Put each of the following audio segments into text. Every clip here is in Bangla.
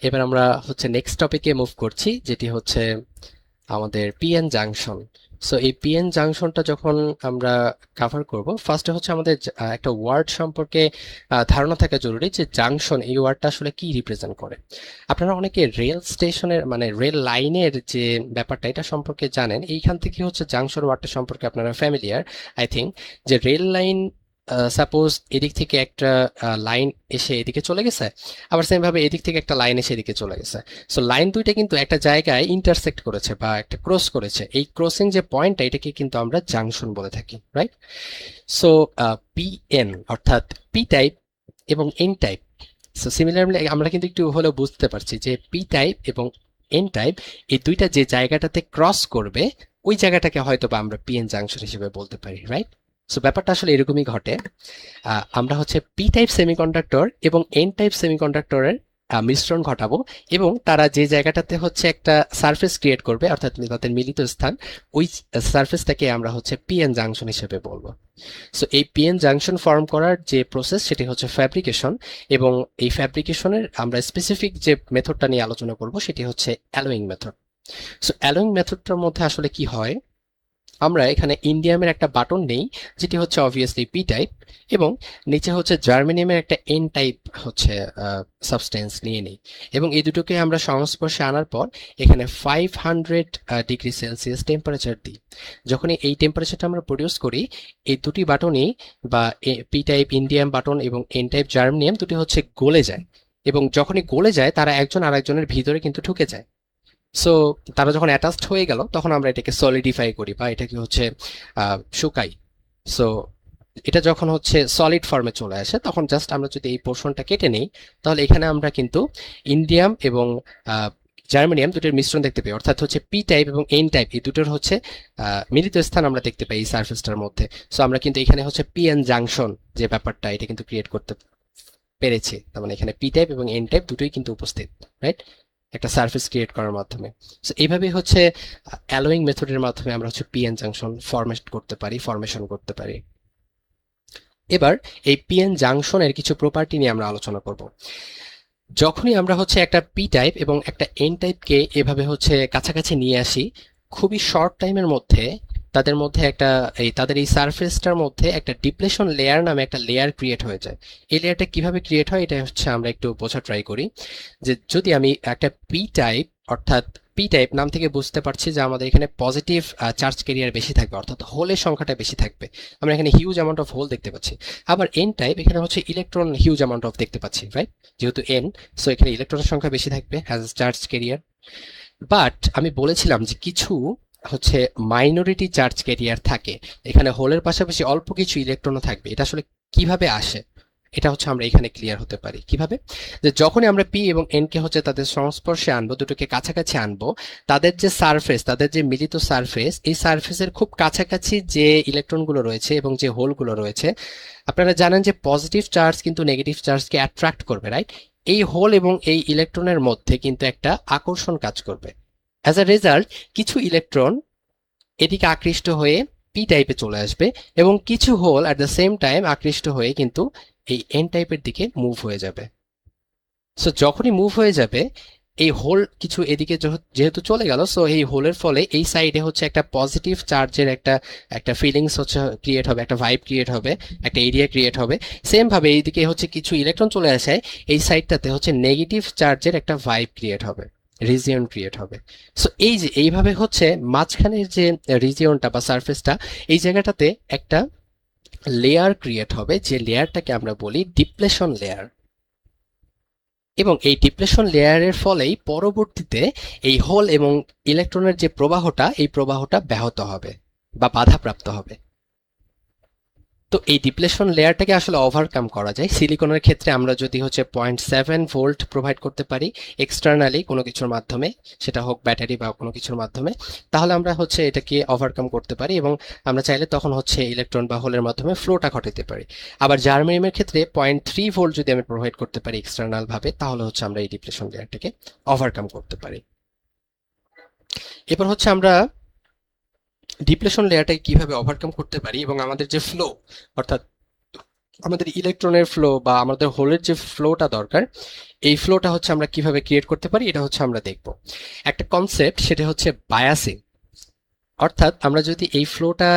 এবার আমরা হচ্ছে নেক্সট টপিকে মুভ করছি, যেটি হচ্ছে আমাদের পিএন জাংশন। সো এই পিএন জাংশনটা যখন আমরা কভার করব, ফার্স্টে হচ্ছে আমাদের একটা ওয়ার্ড সম্পর্কে ধারণা থাকা জরুরি যে জাংশন এই ওয়ার্ডটা আসলে কি রিপ্রেজেন্ট করে। আপনারা অনেকে রেল স্টেশনের মানে রেল লাইনের যে ব্যাপারটা এটা সম্পর্কে জানেন, এইখান থেকে হচ্ছে জাংশন ওয়ার্ডটা সম্পর্কে আপনারা ফ্যামিলিয়ার আই থিঙ্ক। যে রেল লাইন, সাপোজ এদিক থেকে একটা লাইন এসে এদিকে চলে গেছে, আবার সেম ভাবে এদিক থেকে একটা লাইন এসে এদিকে চলে গেছে। সো লাইন দুইটা কিন্তু একটা জায়গায় ইন্টারসেক্ট করেছে বা একটা ক্রস করেছে, এই ক্রসিং যে পয়েন্টটা এটাকে কিন্তু আমরা জাংশন বলে থাকি, রাইট? সো পিএন অর্থাৎ পি টাইপ এবং এন টাইপ, সো সিমিলারলি আমরা কিন্তু একটু হলেও বুঝতে পারছি যে পি টাইপ এবং এন টাইপ এই দুইটা যে জায়গাটাতে ক্রস করবে ওই জায়গাটাকে হয়তো বা আমরা পিএন জাংশন হিসেবে বলতে পারি, রাইট? সো ব্যাপারটা আসলে এরকমই ঘটে। আমরা হচ্ছে পি টাইপ সেমিকন্ডাক্টর এবং এন টাইপ সেমিকন্ডাক্টরের মিশ্রণ ঘটাবো, এবং তারা যে জায়গাটাতে হচ্ছে একটা সারফেস ক্রিয়েট করবে অর্থাৎ তাদের মিলিত স্থান, ওই সারফেসটাকে আমরা হচ্ছে পিএন জাংশন হিসেবে বলবো। সো এই পিএন জাংশন ফর্ম করার যে প্রসেস সেটি হচ্ছে ফ্যাব্রিকেশন, এবং এই ফ্যাব্রিকেশনের আমরা স্পেসিফিক যে মেথডটা নিয়ে আলোচনা করব সেটি হচ্ছে অ্যালোয়িং মেথড। সো অ্যালোয়িং মেথডটার মধ্যে আসলে কি হয়, আমরা এখানে ইন্ডিয়ামের একটা বাটন নেই যেটি হচ্ছে অবভিয়াসলি পি টাইপ, এবং নিচে হচ্ছে জার্মেনিয়ামের একটা এন টাইপ হচ্ছে সাবস্টেন্স নিয়ে নেই, এবং এই দুটোকে আমরা সংস্পর্শে আনার পর এখানে 500 ডিগ্রি সেলসিয়াস টেম্পারেচার দিই। যখনই এই টেম্পারেচারটা আমরা প্রডিউস করি, এই দুটি বাটনই বা পি টাইপ ইন্ডিয়াম বাটন এবং এন টাইপ জার্মেনিয়াম দুটি হচ্ছে গলে যায়, এবং যখনই গলে যায় তারা একজন আরেকজনের ভিতরে কিন্তু ঢুকে যায়। সো তারা যখন অ্যাটাচড হয়ে গেল তখন আমরা এটাকে সলিডিফাই করি বা এটাকে হচ্ছে শুকাই। সো এটা যখন হচ্ছে সলিড ফর্মে চলে আসে তখন জাস্ট আমরা যদি এই পোর্শনটা কেটে নেই, তাহলে এখানে আমরা কিন্তু ইন্ডিয়াম এবং জার্মেনিয়াম দুটোর মিশ্রণ দেখতে পাই, অর্থাৎ হচ্ছে পি টাইপ এবং এন টাইপ এই দুটোর হচ্ছে মিলিত স্থান আমরা দেখতে পাই এই সার্ফেসটার মধ্যে। সো আমরা কিন্তু এখানে হচ্ছে পিএন জাংশন যে ব্যাপারটা এটা কিন্তু ক্রিয়েট করতে পেরেছি, তার মানে এখানে পি টাইপ এবং এন টাইপ দুটোই কিন্তু উপস্থিত, রাইট? একটা সারফেস ক্রিয়েট করার মাধ্যমে। সো এইভাবে হচ্ছে অ্যালোয়িং মেথডের মাধ্যমে আমরা হচ্ছে পিএন জাংশন ফরমেশন করতে পারি। এবার এই পিএন জাংশনের কিছু প্রপার্টি নিয়ে আমরা আলোচনা করব। যখনই আমরা হচ্ছে একটা পি টাইপ এবং একটা এন টাইপকে এভাবে হচ্ছে কাছাকাছি নিয়ে আসি, খুবই শর্ট টাইমের মধ্যে তাদের মধ্যে একটা তাদের এই সারফেসটার মধ্যে একটা ডিপ্লেশন লেয়ার নামে একটা লেয়ার ক্রিয়েট হয়ে যায়। এই লেয়ারটা কিভাবে ক্রিয়েট হয় এটা হচ্ছে আমরা একটু বোঝা ট্রাই করি। যে যদি আমি একটা পি টাইপ, অর্থাৎ পি টাইপ নাম থেকে বুঝতে পারছি যে আমাদের এখানে পজিটিভ চার্জ ক্যারিয়ার বেশি থাকবে, অর্থাৎ হোলের সংখ্যাটা বেশি থাকবে। আমরা এখানে হিউজ অ্যামাউন্ট অফ হোল দেখতে পাচ্ছি। আবার এন টাইপ, এখানে হচ্ছে ইলেকট্রন হিউজ অ্যামাউন্ট অফ দেখতে পাচ্ছি, রাইট? যেহেতু এন, সো এখানে ইলেকট্রনের সংখ্যা বেশি থাকবে হ্যাজ চার্জ ক্যারিয়ার। বাট আমি বলেছিলাম যে কিছু হচ্ছে মাইনরিটি চার্জ ক্যারিয়ার থাকে, এখানে হোলের পাশাপাশি অল্প কিছু ইলেকট্রনও থাকবে। এটা আসলে কিভাবে আসে এটা হচ্ছে আমরা এখানে ক্লিয়ার হতে পারি কিভাবে। যে যখনই আমরা পি এবং এন কে হচ্ছে তাদের সংস্পর্শে আনবো, দুটোকে কাছাকাছি আনবো, তাদের যে সারফেস, তাদের যে মিলিত সারফেস, এই সারফেসের খুব কাছাকাছি যে ইলেকট্রনগুলো রয়েছে এবং যে হোলগুলো রয়েছে, আপনারা জানেন যে পজিটিভ চার্জ কিন্তু নেগেটিভ চার্জকে অ্যাট্রাক্ট করবে, রাইট? এই হোল এবং এই ইলেকট্রনের মধ্যে কিন্তু একটা আকর্ষণ কাজ করবে। অ্যাজ আ রেজাল্ট কিছু ইলেকট্রন এদিকে আকৃষ্ট হয়ে পি টাইপে চলে আসবে, এবং কিছু hole at the same time আকৃষ্ট হয়ে কিন্তু এই এন টাইপের দিকে মুভ হয়ে যাবে। সো যখনই মুভ হয়ে যাবে, এই হোল কিছু এদিকে যেহেতু চলে গেল, সো এই হোলের ফলে এই সাইডে হচ্ছে একটা পজিটিভ চার্জের একটা একটা ফিলিংস হচ্ছে ক্রিয়েট হবে, একটা ভাইব ক্রিয়েট হবে, একটা এরিয়া ক্রিয়েট হবে। সেম ভাবে এইদিকে হচ্ছে কিছু ইলেকট্রন চলে আসে, এই সাইডটাতে হচ্ছে নেগেটিভ চার্জের একটা ভাইব ক্রিয়েট হবে, রিজিয়ন ক্রিয়েট হবে। সো এই যে এইভাবে হচ্ছে মাঝখানের যে রিজিয়নটা বা সারফেসটা, এই জায়গাটাতে একটা লেয়ার ক্রিয়েট হবে, যে লেয়ারটাকে আমরা বলি ডিপ্লেশন লেয়ার। এবং এই ডিপ্লেশন লেয়ারের ফলেই পরবর্তীতে এই হোল এবং ইলেকট্রনের যে প্রবাহটা, এই প্রবাহটা ব্যাহত হবে বা বাধাপ্রাপ্ত হবে। তো এই ডিপ্লেশন লেয়ারটাকে আসলে ওভারকাম করা যায় সিলিকনের ক্ষেত্রে। আমরা যদি হচ্ছে 0.7 ভোল্ট প্রোভাইড করতে পারি এক্সটার্নালি কোনো কিছুর মাধ্যমে, সেটা হোক ব্যাটারি বা কোনো কিছুর মাধ্যমে, তাহলে আমরা হচ্ছে এটাকে ওভারকাম করতে পারি, এবং আমরা চাইলে তখন হচ্ছে ইলেকট্রন বা হোলের মাধ্যমে ফ্লোটা ঘটাতে পারি। আবার জার্মেনিয়ামের ক্ষেত্রে 0.3 ভোল্ট যদি আমি প্রোভাইড করতে পারি এক্সটার্নাল ভাবে, তাহলে হচ্ছে আমরা এই ডিপ্লেশন লেয়ারটাকে ওভারকাম করতে পারি। এবার হচ্ছে আমরা ডিপ্লেশন লেয়ারটাকে কিভাবে ওভারকাম করতে পারি এবং আমাদের যে ফ্লো, অর্থাৎ আমাদের ইলেকট্রনের ফ্লো বা আমাদের হোলের যে ফ্লোটা দরকার, এই ফ্লোটা হচ্ছে আমরা কিভাবে ক্রিয়েট করতে পারি এটা হচ্ছে আমরা দেখব। একটা কনসেপ্ট, সেটা হচ্ছে বায়াসিং। অর্থাৎ আমরা যদি এই ফ্লোটা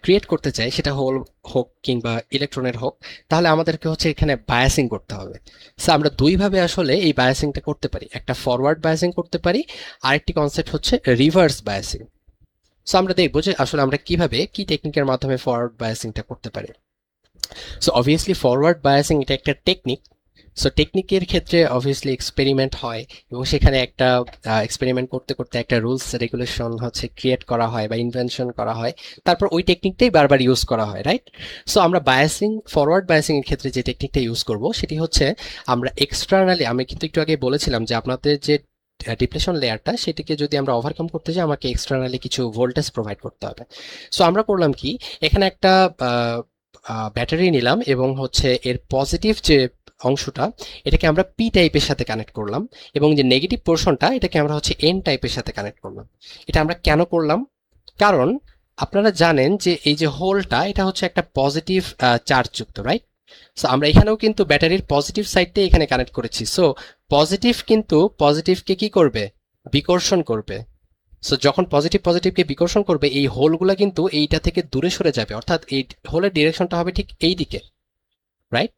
ক্রিয়েট করতে চাই, সেটা হোল হোক কিংবা ইলেকট্রনের হোক, তাহলে আমাদেরকে হচ্ছে এখানে বায়াসিং করতে হবে। সো আমরা দুইভাবে আসলে এই বায়াসিংটা করতে পারি, একটা ফরওয়ার্ড বায়াসিং করতে পারি, আরেকটি কনসেপ্ট হচ্ছে রিভার্স বায়াসিং। সো আমরা দেখবো যে আসলে আমরা কিভাবে কি টেকনিকের মাধ্যমে ফরওয়ার্ড বায়াসিংটা করতে পারি। সো অবভিয়াসলি ফরওয়ার্ড বায়াসিং এটা একটা টেকনিক। সো টেকনিকের ক্ষেত্রে অবভিয়াসলি এক্সপেরিমেন্ট হয় এবং সেখানে একটা এক্সপেরিমেন্ট করতে করতে একটা রুলস রেগুলেশন হচ্ছে ক্রিয়েট করা হয় বা ইনভেনশন করা হয়, তারপর ওই টেকনিকটাই বারবার ইউজ করা হয়, রাইট? সো আমরা বায়াসিং, ফরওয়ার্ড বায়াসিং এর ক্ষেত্রে যে টেকনিকটা ইউজ করব সেটি হচ্ছে আমরা এক্সটার্নালি, আমি কিন্তু একটু আগে বলেছিলাম যে আপনাদের যে ডিপ্লেশন লেয়ারটা, সেটিকে যদি আমরা ওভারকাম করতে চাই আমাকে এক্সটার্নালি কিছু ভোল্টেজ প্রোভাইড করতে হবে। সো আমরা করলাম কি, এখানে একটা ব্যাটারি নিলাম এবং হচ্ছে এর পজিটিভ যে অংশটা, এটাকে আমরা পি টাইপের সাথে কানেক্ট করলাম এবং যে নেগেটিভ পোর্শনটা, এটাকে আমরা হচ্ছে এন টাইপের সাথে কানেক্ট করলাম। এটা আমরা কেন করলাম? কারণ আপনারা জানেন যে এই যে হোলটা, এটা হচ্ছে একটা পজিটিভ চার্জ যুক্ত, রাইট? সো আমরা এখানেও কিন্তু ব্যাটারির পজিটিভ সাইডটাই এখানে কানেক্ট করেছি। সো পজিটিভ কিন্তু পজিটিভকে কি করবে? বিকর্ষণ করবে। সো যখন পজিটিভ পজিটিভকে বিকর্ষণ করবে, এই হোলগুলা কিন্তু এইটা থেকে দূরে সরে যাবে, অর্থাৎ এই হোলের ডিরেকশনটা হবে ঠিক এই দিকে, রাইট?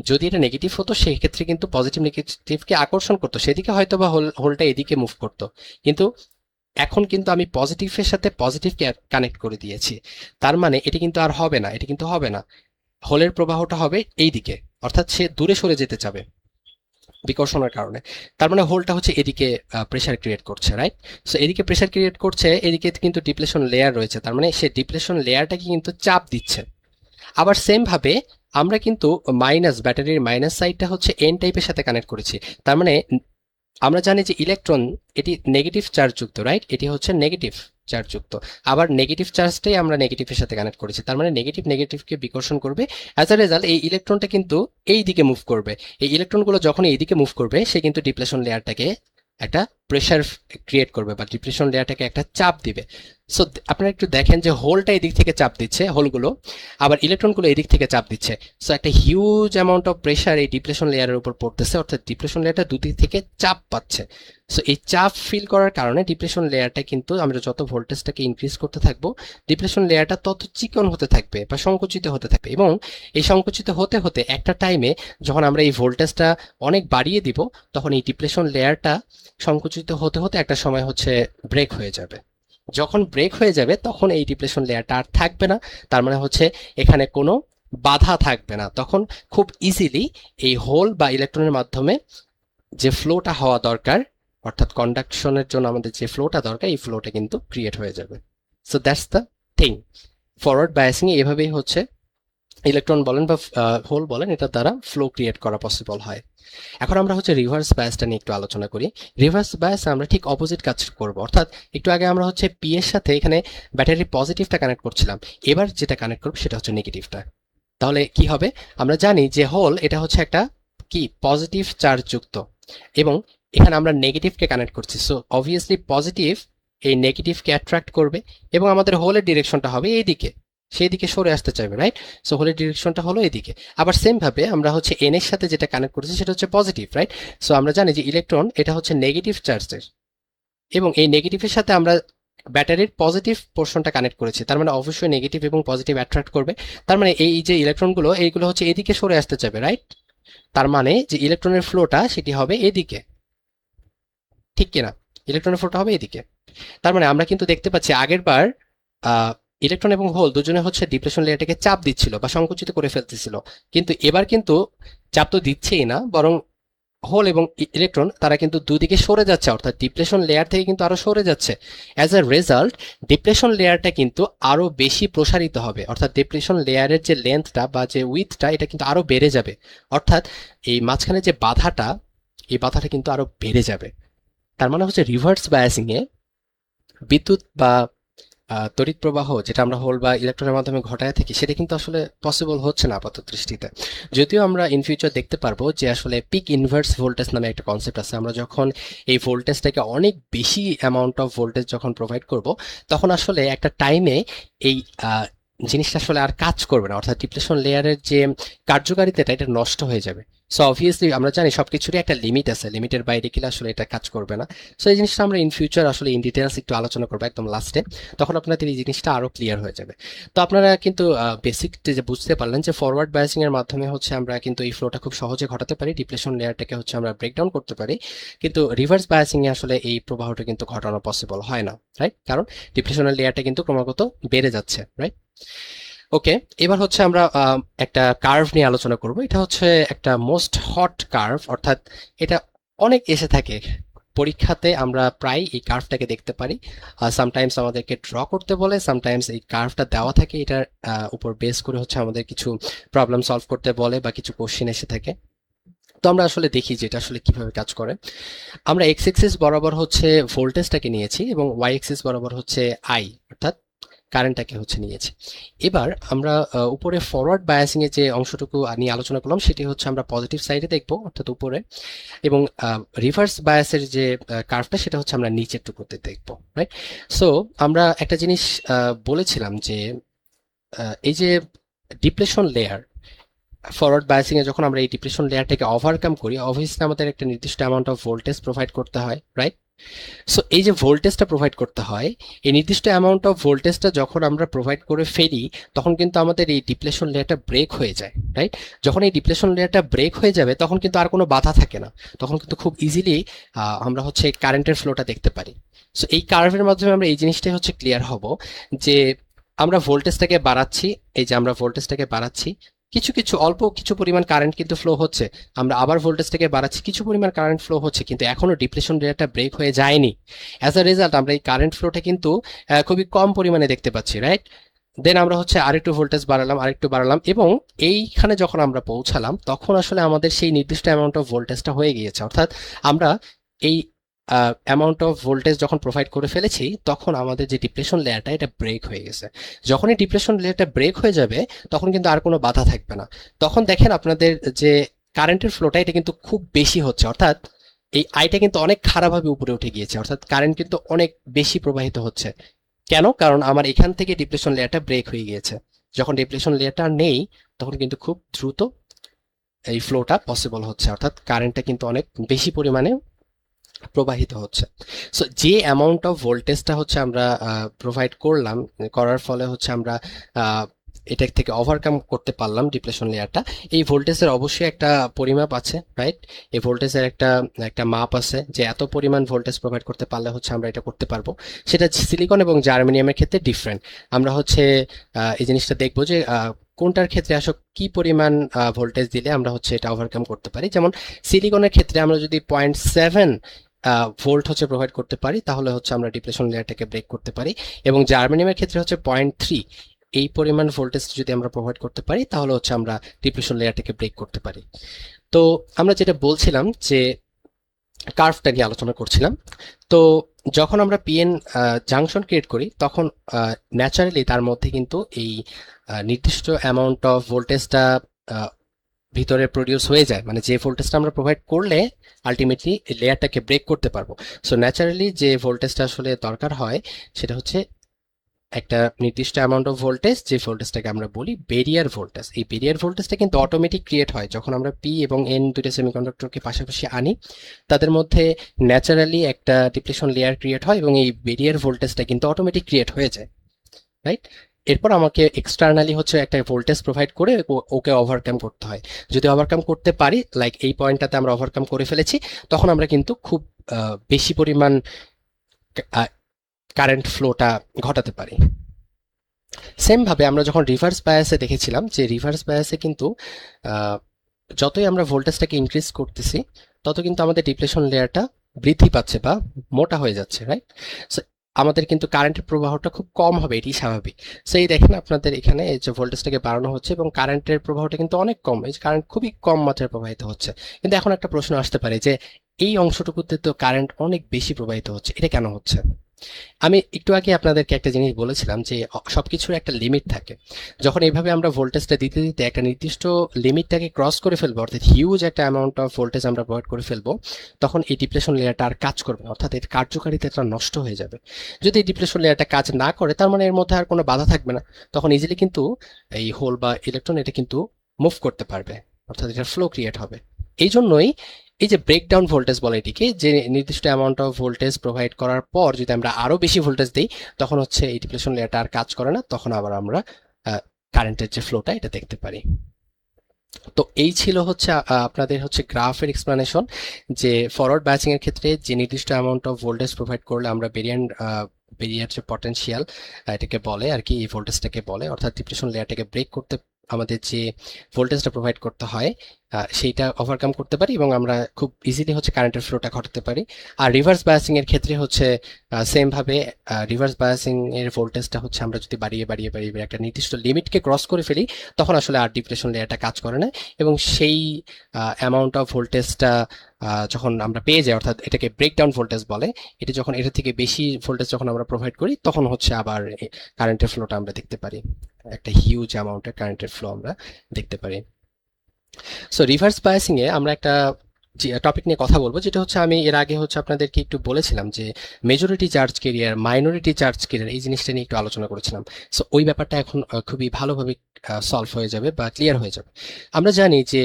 যদি এটা নেগেটিভ হতো সেই ক্ষেত্রে কিন্তু পজিটিভ নেগেটিভকে আকর্ষণ করতো, সেদিকে হয়তো বা হোলটা এদিকে মুভ করতো। কিন্তু এখন কিন্তু আমি পজিটিভের সাথে পজিটিভকে কানেক্ট করে দিয়েছি, তার মানে এটি কিন্তু আর হবে না, এটি কিন্তু হবে না। হোলের প্রবাহটা হবে এই দিকে, অর্থাৎ সে দূরে সরে যেতে চাবে বিকর্ষণের কারণে। তার মানে হোলটা হচ্ছে এদিকে প্রেসার ক্রিয়েট করছে, রাইট? সো এদিকে প্রেসার ক্রিয়েট করছে, এদিকে কিন্তু ডিপ্লেশন লেয়ার রয়েছে, তার মানে সে ডিপ্লেশন লেয়ারটাকে কিন্তু চাপ দিচ্ছে। আবার সেম ভাবে আমরা কিন্তু মাইনাস, ব্যাটারির মাইনাস সাইডটা হচ্ছে এন টাইপের সাথে কানেক্ট করেছি। তার মানে আমরা জানি যে ইলেকট্রন এটি নেগেটিভ চার্জ যুক্ত, রাইট? এটি হচ্ছে নেগেটিভ চার্জ যুক্ত। আবার নেগেটিভ চার্জটাই আমরা নেগেটিভের সাথে কানেক্ট করেছি, তার মানে নেগেটিভ নেগেটিভকে বিকর্ষণ করবে। অ্যাজ আ রেজাল্ট এই ইলেকট্রনটা কিন্তু এই দিকে মুভ করবে। এই ইলেকট্রনগুলো যখন এই দিকে মুভ করবে, সে কিন্তু ডিপ্লেশন লেয়ারটাকে একটা প্রেসার ক্রিয়েট করবে বা ডিপ্রেশন লেয়ারটাকে একটা চাপ দিবে। সো আপনারা একটু দেখেন যে হোলটা এদিক থেকে চাপ দিচ্ছে, হোলগুলো, আবার ইলেকট্রনগুলো এদিক থেকে চাপ দিচ্ছে। সো একটা হিউজ অ্যামাউন্ট অফ প্রেসার এই ডিপ্রেশন লেয়ারের উপর পড়তেছে, অর্থাৎ ডিপ্রেশন লেয়ারটা দুদিক থেকে চাপ পাচ্ছে। সো এই চাপ ফিল করার কারণে ডিপ্রেশন লেয়ারটা কিন্তু, আমরা যত ভোল্টেজটাকে ইনক্রিজ করতে থাকবো, ডিপ্রেশন লেয়ারটা তত চিকন হতে থাকবে বা সংকুচিত হতে থাকবে। এবং এই সংকুচিত হতে হতে একটা টাইমে যখন আমরা এই ভোল্টেজটা অনেক বাড়িয়ে দিব, তখন এই ডিপ্রেশন লেয়ারটা সংকুচিত হতে হতে একটা সময় হচ্ছে ব্রেক হয়ে যাবে। যখন ব্রেক হয়ে যাবে তখন এই ডিপ্লেশন লেয়ারটা আর থাকবে না, তার মানে হচ্ছে এখানে কোনো বাধা থাকবে না। তখন খুব ইজিলি এই হোল বা ইলেকট্রনের মাধ্যমে যে ফ্লোটা হওয়া দরকার, অর্থাৎ কন্ডাকশনের জন্য আমাদের যে ফ্লোটা দরকার, এই ফ্লোটা কিন্তু ক্রিয়েট হয়ে যাবে। So that's the thing. Forward biasing এভাবেই হচ্ছে ইলেকট্রন বলেন বা হোল বলেন, এটার দ্বারা ফ্লো ক্রিয়েট করা পসিবল হয়। এখন আমরা হচ্ছে রিভার্স বায়াসটা নিয়ে একটু আলোচনা করি। রিভার্স বায়াস আমরা ঠিক অপোজিট কাজ করব, অর্থাৎ একটু আগে আমরা হচ্ছে পি এর সাথে এখানে ব্যাটারির পজিটিভটা কানেক্ট করছিলাম, এবার যেটা কানেক্ট করব সেটা হচ্ছে নেগেটিভটা। তাহলে কি হবে? আমরা জানি যে হোল এটা হচ্ছে একটা কি পজিটিভ চার্জ যুক্ত, এবং এখানে আমরা নেগেটিভকে কানেক্ট করছি। সো অবভিয়াসলি পজিটিভ এই নেগেটিভকে অ্যাট্রাক্ট করবে এবং আমাদের হোলের ডিরেকশনটা হবে এইদিকে, সেই দিকে সরে আসতে চাইবে, রাইট? সো হোলের ডিরেকশনটা হলো এদিকে। আবার সেম ভাবে আমরা হচ্ছে এন এর সাথে যেটা কানেক্ট করেছি সেটা হচ্ছে পজিটিভ, রাইট? সো আমরা জানি যে ইলেকট্রন এটা হচ্ছে নেগেটিভ চার্জের, এবং এই নেগেটিভের সাথে আমরা ব্যাটারির পজিটিভ পোর্শনটা কানেক্ট করেছি, তার মানে অবশ্যই নেগেটিভ এবং পজিটিভ অ্যাট্রাক্ট করবে। তার মানে এই যে ইলেকট্রনগুলো, এইগুলো হচ্ছে এদিকে সরে আসতে চাইবে, রাইট? তার মানে যে ইলেকট্রনের ফ্লোটা সেটি হবে এদিকে, ঠিক কিনা? ইলেকট্রনের ফ্লোটা হবে এদিকে। তার মানে আমরা কিন্তু দেখতে পাচ্ছি আগের বার ইলেকট্রন এবং হোল দুজনে হচ্ছে ডিপ্লেশন লেয়ারটাকে চাপ দিচ্ছিল বা সংকুচিত করে ফেলতেছিল, কিন্তু এবার কিন্তু চাপ তো দিচ্ছেই না, বরং হোল এবং ইলেকট্রন তারা কিন্তু দুদিকে সরে যাচ্ছে, অর্থাৎ ডিপ্লেশন লেয়ার থেকে কিন্তু আরো সরে যাচ্ছে। অ্যাজ এ রেজাল্ট ডিপ্লেশন লেয়ারটা কিন্তু আরো বেশি প্রসারিত হবে, অর্থাৎ ডিপ্লেশন লেয়ারের যে লেন্থটা বা যে উইথটা, এটা কিন্তু আরো বেড়ে যাবে। অর্থাৎ এই মাঝখানে যে বাধাটা, এই বাধাটা কিন্তু আরো বেড়ে যাবে। তার মানে হচ্ছে রিভার্স বায়াসিং এ বিদ্যুৎ বা তড়িৎ প্রবাহ যেটা আমরা হোল বা ইলেকট্রনের মাধ্যমে ঘটায় থাকি, সেটা কিন্তু আসলে পসিবল হচ্ছে না আপাত দৃষ্টিতে। যদিও আমরা ইন ফিউচার দেখতে পারবো যে আসলে পিক ইনভার্স ভোল্টেজ নামে একটা কনসেপ্ট আছে। আমরা যখন এই ভোল্টেজটাকে অনেক বেশি অ্যামাউন্ট অফ ভোল্টেজ যখন প্রোভাইড করব, তখন আসলে একটা টাইমে এই জিনিসটা আসলে আর কাজ করবে না, অর্থাৎ ডিপ্লেশন লেয়ারের যে কার্যকারিতাটা এটা নষ্ট হয়ে যাবে। সো অবভিয়াসলি আমরা জানি সবকিছুরই একটা লিমিট আছে, লিমিটের বাইরে গেলে আসলে এটা কাজ করবে না। সো এই জিনিসটা আমরা ইন ফিউচার আসলে ইন ডিটেলস একটু আলোচনা করবো একদম লাস্টে, তখন আপনাদের এই জিনিসটা আরো ক্লিয়ার হয়ে যাবে। তো আপনারা কিন্তু বেসিক যে বুঝতে পারলেন যে ফরওয়ার্ড বায়াসিং এর মাধ্যমে হচ্ছে আমরা কিন্তু এই ফ্লোটা খুব সহজে ঘটাতে পারি, ডিপ্লেশন লেয়ারটাকে হচ্ছে আমরা ব্রেকডাউন করতে পারি, কিন্তু রিভার্স বায়াসিং এ আসলে এই প্রবাহটা কিন্তু ঘটানো পসিবল হয় না, রাইট? কারণ ডিপ্লেশনের লেয়ারটা কিন্তু ক্রমাগত বেড়ে যাচ্ছে, রাইট? ওকে, এবার হচ্ছে আমরা একটা কার্ভ নিয়ে আলোচনা করব। এটা হচ্ছে একটা মোস্ট হট কার্ভ, অর্থাৎ এটা অনেক এসে থাকে পরীক্ষাতে, আমরা প্রায় এই কার্ভটাকে দেখতে পারি। সামটাইমস আমাদেরকে ড্র করতে বলে, সামটাইমস এই কার্ভটা দেওয়া থাকে, এটার উপর বেস করে হচ্ছে আমাদের কিছু প্রবলেম সলভ করতে বলে বা কিছু কোশ্চেন এসে থাকে। তো আমরা আসলে দেখি যে এটা আসলে কিভাবে কাজ করে। আমরা এক্স এক্সিস বরাবর হচ্ছে ভোল্টেজটাকে নিয়েছি এবং ওয়াই এক্সিস বরাবর হচ্ছে আই অর্থাৎ কারেন্টটাকে হচ্ছে নিয়েছি। এবার আমরা উপরে ফরওয়ার্ড বায়াসিং এর যে অংশটুকু নিয়ে আলোচনা করলাম সেটি হচ্ছে আমরা পজিটিভ সাইডে দেখব, অর্থাৎ উপরে, এবং রিভার্স বায়াসের যে কার্ভটা সেটা হচ্ছে আমরা নিচের টুকুতে দেখব, রাইট? সো আমরা একটা জিনিস বলেছিলাম যে এই যে ডিপ্লেশন লেয়ার, ফরওয়ার্ড বায়াসিং এ যখন আমরা এই ডিপ্লেশন লেয়ারটাকে ওভারকাম করি, অবভিয়াসলি আমাদের একটা নির্দিষ্ট অ্যামাউন্ট অফ ভোল্টেজ প্রোভাইড করতে হয়, রাইট? সো এই যে ভোল্টেজটা প্রোভাইড করতে হয়, এই নির্দিষ্ট অ্যামাউন্ট অফ ভোল্টেজটা যখন আমরা প্রোভাইড করে ফেলি তখন কিন্তু আমাদের এই ডিপ্লেশন লেয়ারটা ব্রেক হয়ে যায়, রাইট? যখন এই ডিপ্লেশন লেয়ারটা ব্রেক হয়ে যাবে তখন কিন্তু আর কোনো বাধা থাকে না, তখন কিন্তু খুব ইজিলি আমরা হচ্ছে কারেন্টের ফ্লোটা দেখতে পারি। সো এই কার্ভের মাধ্যমে আমরা এই জিনিসটাই হচ্ছে ক্লিয়ার হব যে আমরা ভোল্টেজটাকে বাড়াচ্ছি, এই যে আমরা ভোল্টেজটাকে বাড়াচ্ছি, কিছু কিছু অল্প কিছু পরিমাণ কারেন্ট কিন্তু ফ্লো হচ্ছে, আমরা আবার ভোল্টেজটাকে বাড়াচ্ছি, কিছু পরিমাণ কারেন্ট ফ্লো হচ্ছে, কিন্তু এখনো ডিপ্লেশন লেয়ারটা ব্রেক হয়ে যায়নি। অ্যাজ আ রেজাল্ট আমরা এই কারেন্ট ফ্লোটা কিন্তু খুবই কম পরিমাণে দেখতে পাচ্ছি, রাইট? দেন আমরা হচ্ছে আরেকটু ভোল্টেজ বাড়ালাম, আরেকটু বাড়ালাম, এবং এইখানে যখন আমরা পৌঁছালাম তখন আসলে আমাদের সেই নির্দিষ্ট অ্যামাউন্ট অফ ভোল্টেজটা হয়ে গিয়েছে, অর্থাৎ আমরা এই অ্যামাউন্ট অফ ভোল্টেজ যখন প্রোভাইড করে ফেলেছি তখন আমাদের যে ডিপ্লেশন লেয়ারটা এটা ব্রেক হয়ে গেছে। যখনই ডিপ্লেশন লেয়ারটা ব্রেক হয়ে যাবে তখন কিন্তু আর কোনো বাধা থাকবে না, তখন দেখেন আপনাদের যে কারেন্টের ফ্লোটা এটা কিন্তু খুব বেশি হচ্ছে, অর্থাৎ এই আইটা কিন্তু অনেক খারাপভাবে উপরে উঠে গিয়েছে, অর্থাৎ কারেন্ট কিন্তু অনেক বেশি প্রবাহিত হচ্ছে। কেন? কারণ আমার এখান থেকে ডিপ্লেশন লেয়ারটা ব্রেক হয়ে গিয়েছে। যখন ডিপ্লেশন লেয়ারটা নেই তখন কিন্তু খুব দ্রুত এই ফ্লোটা পসিবল হচ্ছে, অর্থাৎ কারেন্টটা কিন্তু অনেক বেশি পরিমাণে প্রবাহিত হচ্ছে। সো যে অ্যামাউন্ট অফ ভোল্টেজটা হচ্ছে আমরা প্রোভাইড করলাম, করার ফলে হচ্ছে আমরা এটা থেকে ওভারকাম করতে পারলাম ডিপ্লেশন লেয়ারটা, এই ভোল্টেজের অবশ্যই একটা পরিমাপ আছে, রাইট? এই ভোল্টেজের একটা একটা মাপ আছে যে এত পরিমাণ ভোল্টেজ প্রোভাইড করতে পারলে হচ্ছে আমরা এটা করতে পারবো। সেটা সিলিকন এবং জার্মেনিয়ামের ক্ষেত্রে ডিফারেন্ট। আমরা হচ্ছে এই জিনিসটা দেখবো যে কোনটার ক্ষেত্রে আসলে কি পরিমাণ ভোল্টেজ দিলে আমরা হচ্ছে এটা ওভারকাম করতে পারি। যেমন সিলিকনের ক্ষেত্রে আমরা যদি 0.7 ভোল্ট হচ্ছে প্রোভাইড করতে পারি তাহলে হচ্ছে আমরা ডিপ্লেশন লেয়ারটাকে ব্রেক করতে পারি, এবং জার্মেনিয়ামের ক্ষেত্রে হচ্ছে 0.3 এই পরিমাণ ভোল্টেজ যদি আমরা প্রোভাইড করতে পারি তাহলে হচ্ছে আমরা ডিপ্লেশন লেয়ারটাকে ব্রেক করতে পারি। তো আমরা যেটা বলছিলাম যে কার্ভটা নিয়ে আলোচনা করছিলাম। তো যখন আমরা পিএন জাংশন ক্রিয়েট করি তখন ন্যাচারালি তার মধ্যে কিন্তু এই নির্দিষ্ট অ্যামাউন্ট অফ ভোল্টেজটা ভিতরে প্রডিউস হয়ে যায়, মানে যে ভোল্টেজটা আমরা প্রোভাইড করলে আলটিমেটলি লেয়ারটাকে ব্রেক করতে পারবো। সো ন্যাচারালি যে ভোল্টেজটা আসলে দরকার হয় সেটা হচ্ছে একটা নির্দিষ্ট অ্যামাউন্ট অফ ভোল্টেজ, যে ভোল্টেজটাকে আমরা বলি বেরিয়ার ভোল্টেজ। এই বেরিয়ার ভোল্টেজটা কিন্তু অটোমেটিক ক্রিয়েট হয় যখন আমরা পি এবং এন দুটো সেমিকন্ডাক্টরকে পাশাপাশি আনি, তাদের মধ্যে ন্যাচারালি একটা ডিপ্লেশন লেয়ার ক্রিয়েট হয় এবং এই বেরিয়ার ভোল্টেজটা কিন্তু অটোমেটিক ক্রিয়েট হয়ে যায়, রাইট? এরপর আমাকে এক্সটার্নালি হচ্ছে একটা ভোল্টেজ প্রোভাইড করে ওকে ওভারকাম করতে হয়। যদি ওভারকাম করতে পারি, লাইক এই পয়েন্টটাতে আমরা ওভারকাম করে ফেলেছি, তখন আমরা কিন্তু খুব বেশি পরিমাণ কারেন্ট ফ্লোটা ঘটাতে পারি। সেম ভাবে আমরা যখন রিভার্স বায়াসে দেখেছিলাম যে রিভার্স বায়াসে কিন্তু যতই আমরা ভোল্টেজটাকে ইনক্রিজ করতেছি তত কিন্তু আমাদের ডিপ্লেশন লেয়ারটা বৃদ্ধি পাচ্ছে বা মোটা হয়ে যাচ্ছে, রাইট? সো আমাদের কিন্তু কারেন্টের প্রবাহটা খুব কম হবে, এটি স্বাভাবিক। সো এই দেখেন আপনাদের এখানে এই যে ভোল্টেজটাকে বাড়ানো হচ্ছে এবং কারেন্টের প্রবাহটা কিন্তু অনেক কম, এই কারেন্ট খুবই কম মাত্রায় প্রবাহিত হচ্ছে। কিন্তু এখন একটা প্রশ্ন আসতে পারে যে এই অংশটুকুতে তো কারেন্ট অনেক বেশি প্রবাহিত হচ্ছে, এটা কেন হচ্ছে? আমি একটু আগে আপনাদেরকে একটা জিনিস বলেছিলাম যে সবকিছুর একটা লিমিট থাকে। যখন এইভাবে আমরা ভোল্টেজটা দিতে দিতে একটা নির্দিষ্ট লিমিটটাকে ক্রস করে ফেলবো, অর্থাৎ হিউজ একটা অ্যামাউন্ট অফ ভোল্টেজ আমরা প্রোভাইড করে ফেলবো, তখন এই ডিপ্লেশন লেয়ারটা আর কাজ করবে না, অর্থাৎ এর কার্যকারিতাটা নষ্ট হয়ে যাবে। যদি এই ডিপ্লেশন লেয়ারটা কাজ না করে, তার মানে এর মধ্যে আর কোনো বাধা থাকবে না, তখন ইজিলি কিন্তু এই হোল বা ইলেকট্রন এটা কিন্তু মুভ করতে পারবে, অর্থাৎ এটা ফ্লো ক্রিয়েট হবে। এই জন্যই এই যে ব্রেকডাউন ভোল্টেজ বলে এটিকে, যে নির্দিষ্ট অ্যামাউন্ট অফ ভোল্টেজ প্রোভাইড করার পর যদি আমরা আরো বেশি ভোল্টেজ দিই, তখন হচ্ছে এই ডিপ্লেশন লেয়ারটা আর কাজ করে না, তখন আবার আমরা কারেন্টের যে ফ্লোটা এটা দেখতে পারি। তো এই ছিল হচ্ছে আপনাদের হচ্ছে গ্রাফের এক্সপ্লানেশন, যে ফরওয়ার্ড ব্যাচিং এর ক্ষেত্রে যে নির্দিষ্ট অ্যামাউন্ট অফ ভোল্টেজ প্রোভাইড করলে আমরা বেরিয়ার যে পটেনশিয়াল এটাকে বলে আর কি, এই ভোল্টেজটাকে বলে, অর্থাৎ ডিপ্রেশন লেয়ারটাকে ব্রেক করতে আমাদের যে ভোল্টেজটা প্রোভাইড করতে হয় সেইটা ওভারকাম করতে পারি, এবং আমরা খুব ইজিলি হচ্ছে কারেন্টের ফ্লোটা ঘটাতে পারি। আর রিভার্স বায়াসিং এর ক্ষেত্রে হচ্ছে সেম ভাবে রিভার্স বায়াসিং এর ভোল্টেজটা হচ্ছে আমরা যদি বাড়িয়ে বাড়িয়ে বাড়িয়ে একটা নির্দিষ্ট লিমিটকে ক্রস করে ফেলি, তখন আসলে আর ডিপ্রেশন লেয়ারটা কাজ করে না, এবং সেই অ্যামাউন্ট অফ ভোল্টেজটা যখন আমরা পেয়ে যাই, অর্থাৎ এটাকে ব্রেকডাউন ভোল্টেজ বলে, এটা যখন এটা থেকে বেশি ভোল্টেজ যখন আমরা প্রোভাইড করি, তখন হচ্ছে আবার কারেন্টের ফ্লোটা আমরা দেখতে পারি, একটা হিউজ অ্যামাউন্টের কারেন্টের ফ্লো আমরা দেখতে পারি। সো রিভার্স বায়াসিং এ আমরা একটা টপিক নিয়ে কথা বলবো, যেটা হচ্ছে আমি এর আগে হচ্ছে আপনাদেরকে একটু বলেছিলাম যে majority charge carrier, minority charge carrier, এই জিনিসটা নিয়ে একটু আলোচনা করেছিলাম। সো ওই ব্যাপারটা এখন খুবই ভালোভাবে সলভ হয়ে যাবে বা ক্লিয়ার হয়ে যাবে। আমরা জানি যে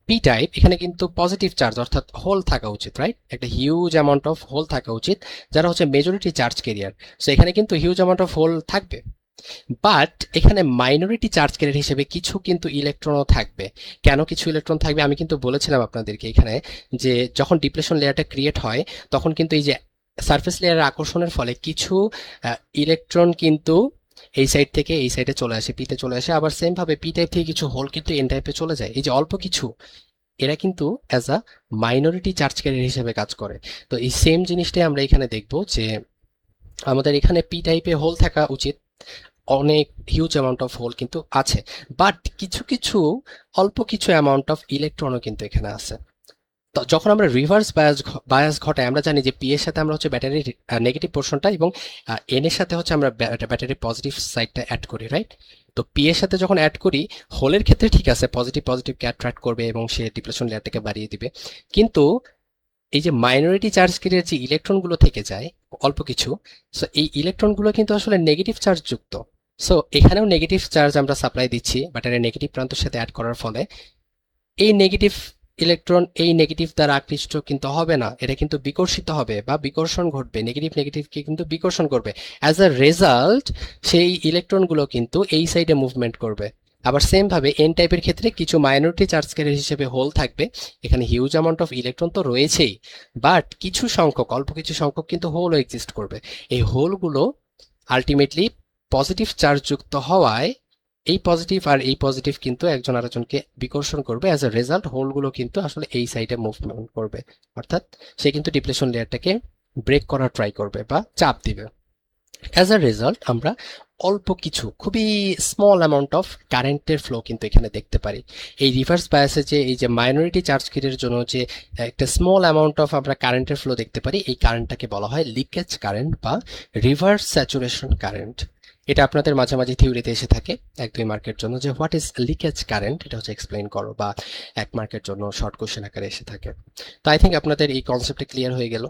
পি টাইপ এখানে কিন্তু পজিটিভ চার্জ অর্থাৎ হোল থাকা উচিত, রাইট? একটা হিউজ অ্যামাউন্ট অফ হোল থাকা উচিত, যারা হচ্ছে মেজরিটি চার্জ ক্যারিয়ার। সো এখানে কিন্তু হিউজ অ্যামাউন্ট অফ হোল থাকবে, বাট এখানে মাইনরিটি চার্জ ক্যারিয়ার হিসেবে কিছু কিন্তু ইলেকট্রনও থাকবে। কেন কিছু ইলেকট্রন থাকবে আমি কিন্তু বলেছিলাম আপনাদেরকে এখানে, যে যখন ডিপ্লেশন লেয়ারটা ক্রিয়েট হয়, তখন কিন্তু এই যে সারফেস লেয়ারের আকর্ষণের ফলে কিছু ইলেকট্রন কিন্তু এই সাইড থেকে এই সাইডে চলে আসে, পিতে চলে আসে, আবার সেম ভাবে পি টাইপ থেকে কিছু হোল কিন্তু এন টাইপে চলে যায়। এই যে অল্প কিছু, এরা কিন্তু as a minority charge carrier হিসেবে কাজ করে। তো এই সেম জিনিসটাই আমরা এখানে দেখব, যে আমাদের এখানে পি টাইপে হোল থাকা উচিত, অনেক হিউজ অ্যামাউন্ট অফ হোল কিন্তু আছে, বাট কিছু কিছু অল্প কিছু অ্যামাউন্ট অফ ইলেকট্রনও কিন্তু এখানে আছে। তো যখন আমরা রিভার্স বায়াস ঘটাই, আমরা জানি যে পি এর সাথে আমরা হচ্ছে ব্যাটারির নেগেটিভ পোর্শনটা এবং এন এর সাথে হচ্ছে আমরা ব্যাটারির পজিটিভ সাইডটা অ্যাড করি, রাইট? তো পি এর সাথে যখন অ্যাড করি, হোলের ক্ষেত্রে ঠিক আছে, পজিটিভ পজিটিভকে অ্যাট্রাক্ট করবে এবং সে ডিপ্লেশন লেয়ারটাকে বাড়িয়ে দিবে, কিন্তু এই যে মাইনরিটি চার্জ ক্যারিয়ার যে ইলেকট্রনগুলো থেকে যায় অল্প কিছু, সো এই ইলেকট্রনগুলো কিন্তু আসলে নেগেটিভ চার্জ যুক্ত। সো এখানেও নেগেটিভ চার্জ আমরা সাপ্লাই দিচ্ছি ব্যাটারির নেগেটিভ প্রান্তের সাথে অ্যাড করার ফলে এই নেগেটিভ ইলেকট্রন এই নেগেটিভ দ্বারা আকৃষ্ট কিন্তু হবে না, এটা কিন্তু বিকর্ষিত হবে বা বিকর্ষণ ঘটবে, নেগেটিভ নেগেটিভকে কিন্তু বিকর্ষণ করবে। অ্যাজ আ রেজাল্ট সেই ইলেকট্রনগুলো কিন্তু এই সাইডে মুভমেন্ট করবে। আবার সেম ভাবে এন টাইপের ক্ষেত্রে কিছু মাইনরিটি চার্জ ক্যারিয়ার হিসেবে হোল থাকবে, এখানে হিউজ অ্যামাউন্ট অফ ইলেকট্রন তো রয়েছেই, বাট কিছু সংখ্যক, অল্প কিছু সংখ্যক কিন্তু হোলও এক্সিস্ট করবে। এই হোলগুলো আলটিমেটলি পজিটিভ চার্জ যুক্ত হওয়ায় এই পজিটিভ আর এই পজিটিভ কিন্তু একজন আরেকজনকে বিকর্ষণ করবে, অ্যাজ এ রেজাল্ট হোলগুলো কিন্তু আসলে এই সাইডে মুভমেন্ট করবে, অর্থাৎ সে কিন্তু ডিপ্লেশন লেয়ারটাকে ব্রেক করার ট্রাই করবে বা চাপ দিবে। অ্যাজ আ রেজাল্ট আমরা অল্প কিছু খুবই স্মল অ্যামাউন্ট অফ কারেন্টের ফ্লো কিন্তু এখানে দেখতে পারি। এই রিভার্স বায়াসে যে এই যে মাইনরিটি চার্জ ক্যারিয়ারের জন্য যে একটা স্মল অ্যামাউন্ট অফ আমরা কারেন্টের ফ্লো দেখতে পারি, এই কারেন্টটাকে বলা হয় লিকেজ কারেন্ট বা রিভার্স স্যাচুরেশন কারেন্ট। এটা আপনাদের মাঝে মাঝে থিওরিতে এসে থাকে 1-2 মার্কের জন্য, যে হোয়াট ইজ লিকেজ কারেন্ট, এটা হচ্ছে এক্সপ্লেইন করো, বা 1 মার্কের জন্য শর্ট কোশ্চেন আকারে এসে থাকে। তো আই থিঙ্ক আপনাদের এই কনসেপ্টে ক্লিয়ার হয়ে গেল।